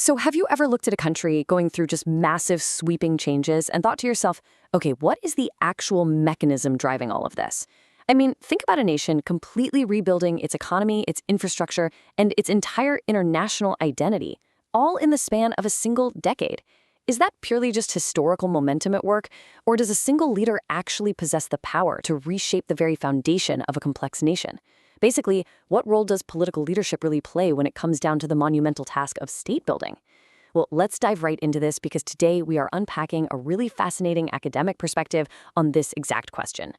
So, have you ever looked at a country going through just massive sweeping changes and thought to yourself, okay, what is the actual mechanism driving all of this? I mean, think about a nation completely rebuilding its economy, its infrastructure, and its entire international identity, all in the span of a single decade. Is that purely just historical momentum at work, or does a single leader actually possess the power to reshape the very foundation of a complex nation? Basically, what role does political leadership really play when it comes down to the monumental task of state building? Well, let's dive right into this because today we are unpacking a really fascinating academic perspective on this exact question.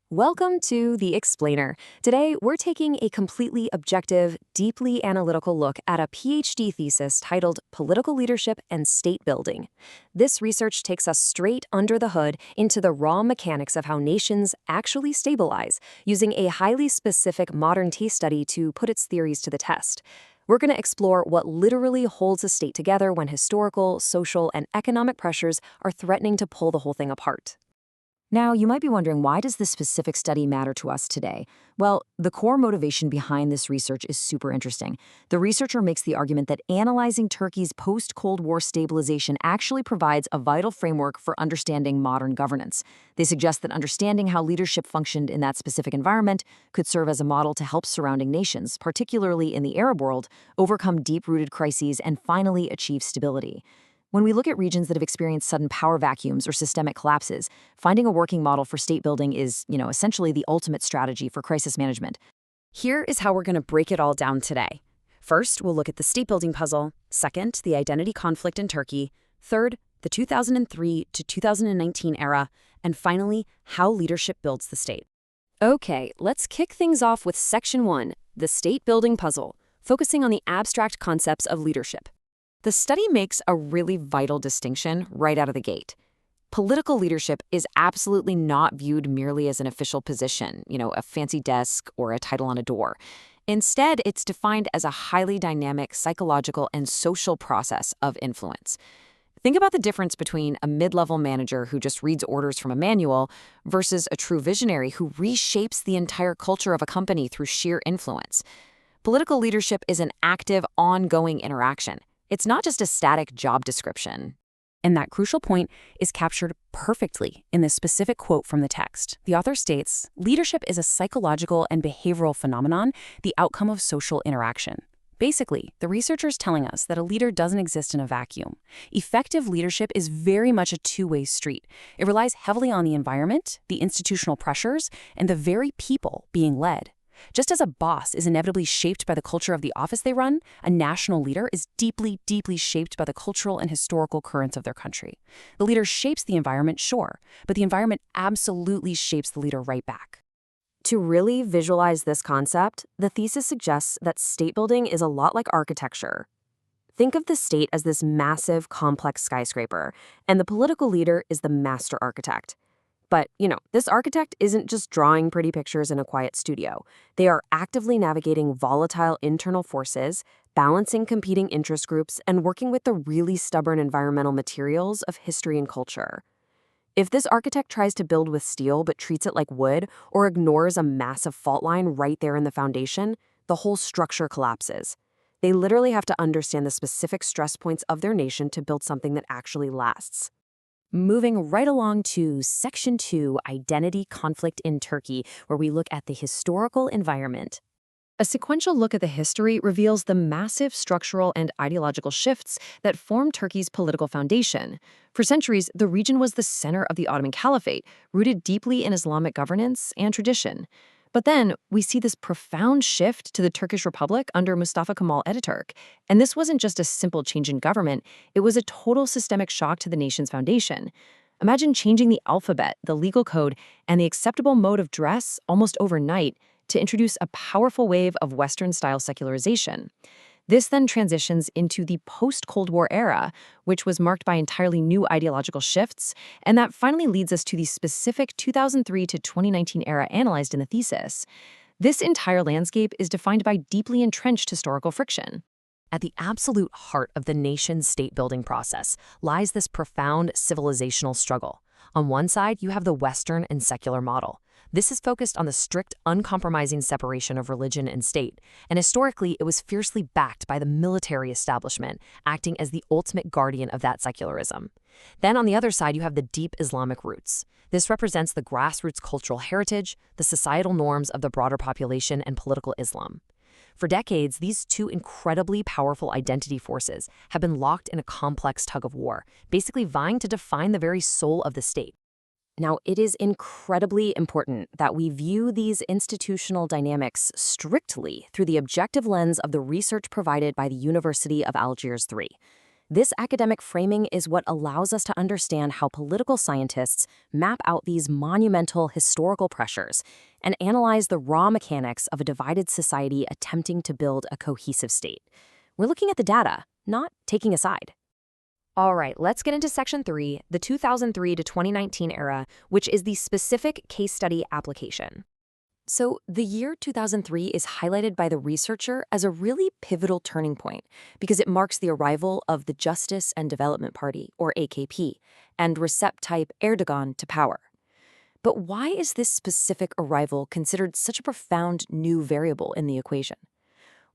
Welcome to The Explainer. Today, we're taking a completely objective, deeply analytical look at a PhD thesis titled Political Leadership and State Building. This research takes us straight under the hood into the raw mechanics of how nations actually stabilize, using a highly specific modern case study to put its theories to the test. We're going to explore what literally holds a state together when historical, social, and economic pressures are threatening to pull the whole thing apart. Now, you might be wondering, why does this specific study matter to us today? Well, the core motivation behind this research is super interesting. The researcher makes the argument that analyzing Turkey's post-Cold War stabilization actually provides a vital framework for understanding modern governance. They suggest that understanding how leadership functioned in that specific environment could serve as a model to help surrounding nations, particularly in the Arab world, overcome deep-rooted crises and finally achieve stability. When we look at regions that have experienced sudden power vacuums or systemic collapses, finding a working model for state building is, essentially the ultimate strategy for crisis management. Here is how we're going to break it all down today. First, we'll look at the state building puzzle. Second, the identity conflict in Turkey. Third, the 2003 to 2019 era. And finally, how leadership builds the state. Okay, let's kick things off with Section 1, the state building puzzle, focusing on the abstract concepts of leadership. The study makes a really vital distinction right out of the gate. Political leadership is absolutely not viewed merely as an official position, a fancy desk or a title on a door. Instead, it's defined as a highly dynamic psychological and social process of influence. Think about the difference between a mid-level manager who just reads orders from a manual versus a true visionary who reshapes the entire culture of a company through sheer influence. Political leadership is an active, ongoing interaction. It's not just a static job description. And that crucial point is captured perfectly in this specific quote from the text. The author states, "Leadership is a psychological and behavioral phenomenon, the outcome of social interaction." Basically, the researcher is telling us that a leader doesn't exist in a vacuum. Effective leadership is very much a two-way street. It relies heavily on the environment, the institutional pressures, and the very people being led. Just as a boss is inevitably shaped by the culture of the office they run, a national leader is deeply, deeply shaped by the cultural and historical currents of their country. The leader shapes the environment, sure, but the environment absolutely shapes the leader right back. To really visualize this concept, the thesis suggests that state building is a lot like architecture. Think of the state as this massive, complex skyscraper, and the political leader is the master architect. But, this architect isn't just drawing pretty pictures in a quiet studio. They are actively navigating volatile internal forces, balancing competing interest groups, and working with the really stubborn environmental materials of history and culture. If this architect tries to build with steel but treats it like wood, or ignores a massive fault line right there in the foundation, the whole structure collapses. They literally have to understand the specific stress points of their nation to build something that actually lasts. Moving right along to Section 2, Identity Conflict in Turkey, where we look at the historical environment. A sequential look at the history reveals the massive structural and ideological shifts that formed Turkey's political foundation. For centuries, the region was the center of the Ottoman Caliphate, rooted deeply in Islamic governance and tradition. But then we see this profound shift to the Turkish Republic under Mustafa Kemal Ataturk. And this wasn't just a simple change in government, it was a total systemic shock to the nation's foundation. Imagine changing the alphabet, the legal code, and the acceptable mode of dress almost overnight to introduce a powerful wave of Western-style secularization. This then transitions into the post-Cold War era, which was marked by entirely new ideological shifts, and that finally leads us to the specific 2003 to 2019 era analyzed in the thesis. This entire landscape is defined by deeply entrenched historical friction. At the absolute heart of the nation's state-building process lies this profound civilizational struggle. On one side, you have the Western and secular model. This is focused on the strict, uncompromising separation of religion and state, and historically it was fiercely backed by the military establishment, acting as the ultimate guardian of that secularism. Then on the other side, you have the deep Islamic roots. This represents the grassroots cultural heritage, the societal norms of the broader population, and political Islam. For decades, these two incredibly powerful identity forces have been locked in a complex tug of war, basically vying to define the very soul of the state. Now, it is incredibly important that we view these institutional dynamics strictly through the objective lens of the research provided by the University of Algiers III. This academic framing is what allows us to understand how political scientists map out these monumental historical pressures and analyze the raw mechanics of a divided society attempting to build a cohesive state. We're looking at the data, not taking a side. All right, let's get into Section 3, the 2003 to 2019 era, which is the specific case study application. So, the year 2003 is highlighted by the researcher as a really pivotal turning point because it marks the arrival of the Justice and Development Party, or AKP, and Recep Tayyip Erdogan to power. But why is this specific arrival considered such a profound new variable in the equation?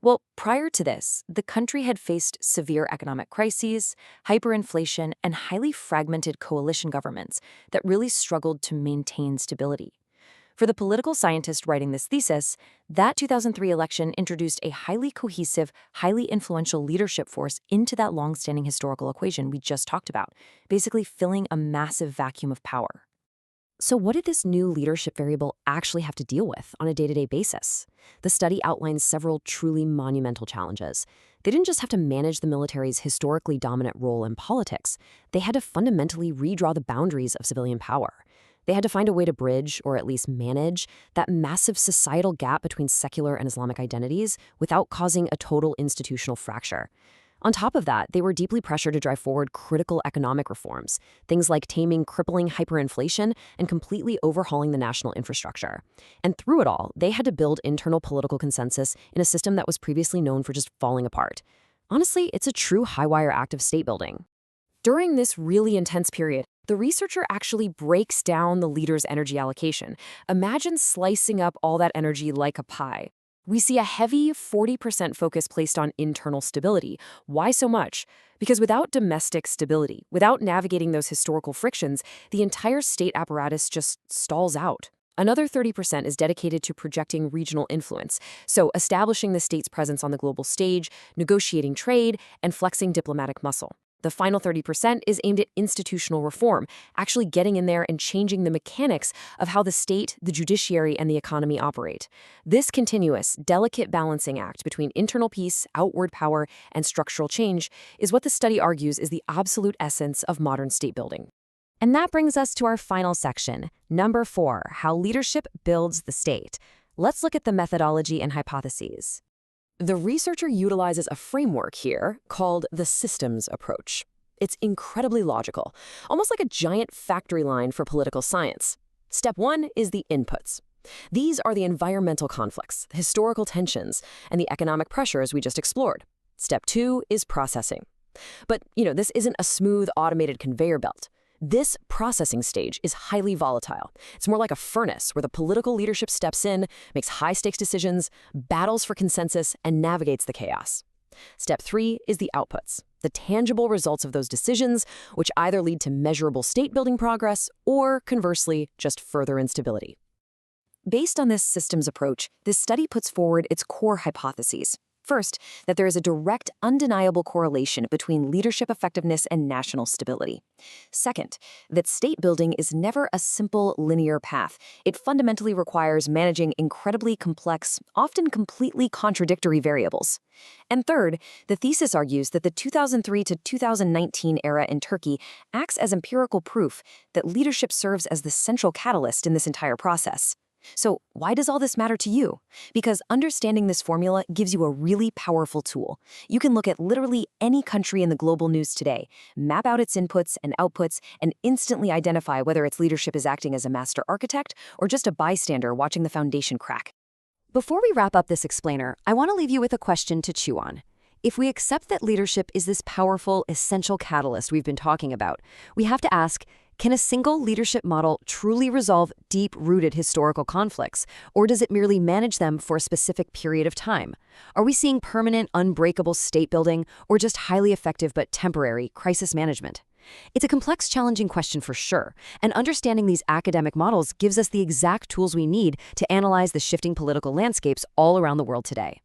Well, prior to this, the country had faced severe economic crises, hyperinflation, and highly fragmented coalition governments that really struggled to maintain stability. For the political scientist writing this thesis, that 2003 election introduced a highly cohesive, highly influential leadership force into that long-standing historical equation we just talked about, basically filling a massive vacuum of power. So what did this new leadership variable actually have to deal with on a day-to-day basis? The study outlines several truly monumental challenges. They didn't just have to manage the military's historically dominant role in politics. They had to fundamentally redraw the boundaries of civilian power. They had to find a way to bridge, or at least manage, that massive societal gap between secular and Islamic identities without causing a total institutional fracture. On top of that, they were deeply pressured to drive forward critical economic reforms, things like taming crippling hyperinflation and completely overhauling the national infrastructure. And through it all, they had to build internal political consensus in a system that was previously known for just falling apart. Honestly, it's a true high-wire act of state building. During this really intense period, the researcher actually breaks down the leader's energy allocation. Imagine slicing up all that energy like a pie. We see a heavy 40% focus placed on internal stability. Why so much? Because without domestic stability, without navigating those historical frictions, the entire state apparatus just stalls out. Another 30% is dedicated to projecting regional influence, so establishing the state's presence on the global stage, negotiating trade, and flexing diplomatic muscle. The final 30% is aimed at institutional reform, actually getting in there and changing the mechanics of how the state, the judiciary, and the economy operate. This continuous, delicate balancing act between internal peace, outward power, and structural change is what the study argues is the absolute essence of modern state building. And that brings us to our final section, number 4, how leadership builds the state. Let's look at the methodology and hypotheses. The researcher utilizes a framework here called the systems approach. It's incredibly logical, almost like a giant factory line for political science. Step 1 is the inputs. These are the environmental conflicts, the historical tensions, and the economic pressures we just explored. Step 2 is processing. But, this isn't a smooth, automated conveyor belt. This processing stage is highly volatile. It's more like a furnace where the political leadership steps in, makes high-stakes decisions, battles for consensus, and navigates the chaos. Step 3 is the outputs, the tangible results of those decisions, which either lead to measurable state-building progress or, conversely, just further instability. Based on this systems approach, this study puts forward its core hypotheses. First, that there is a direct, undeniable correlation between leadership effectiveness and national stability. Second, that state building is never a simple, linear path. It fundamentally requires managing incredibly complex, often completely contradictory variables. And third, the thesis argues that the 2003 to 2019 era in Turkey acts as empirical proof that leadership serves as the central catalyst in this entire process. So why does all this matter to you? Because understanding this formula gives you a really powerful tool. You can look at literally any country in the global news today, map out its inputs and outputs, and instantly identify whether its leadership is acting as a master architect or just a bystander watching the foundation crack. Before we wrap up this explainer, I want to leave you with a question to chew on. If we accept that leadership is this powerful, essential catalyst we've been talking about, we have to ask, Can a single leadership model truly resolve deep-rooted historical conflicts, or does it merely manage them for a specific period of time? Are we seeing permanent, unbreakable state building, or just highly effective but temporary crisis management? It's a complex, challenging question for sure, and understanding these academic models gives us the exact tools we need to analyze the shifting political landscapes all around the world today.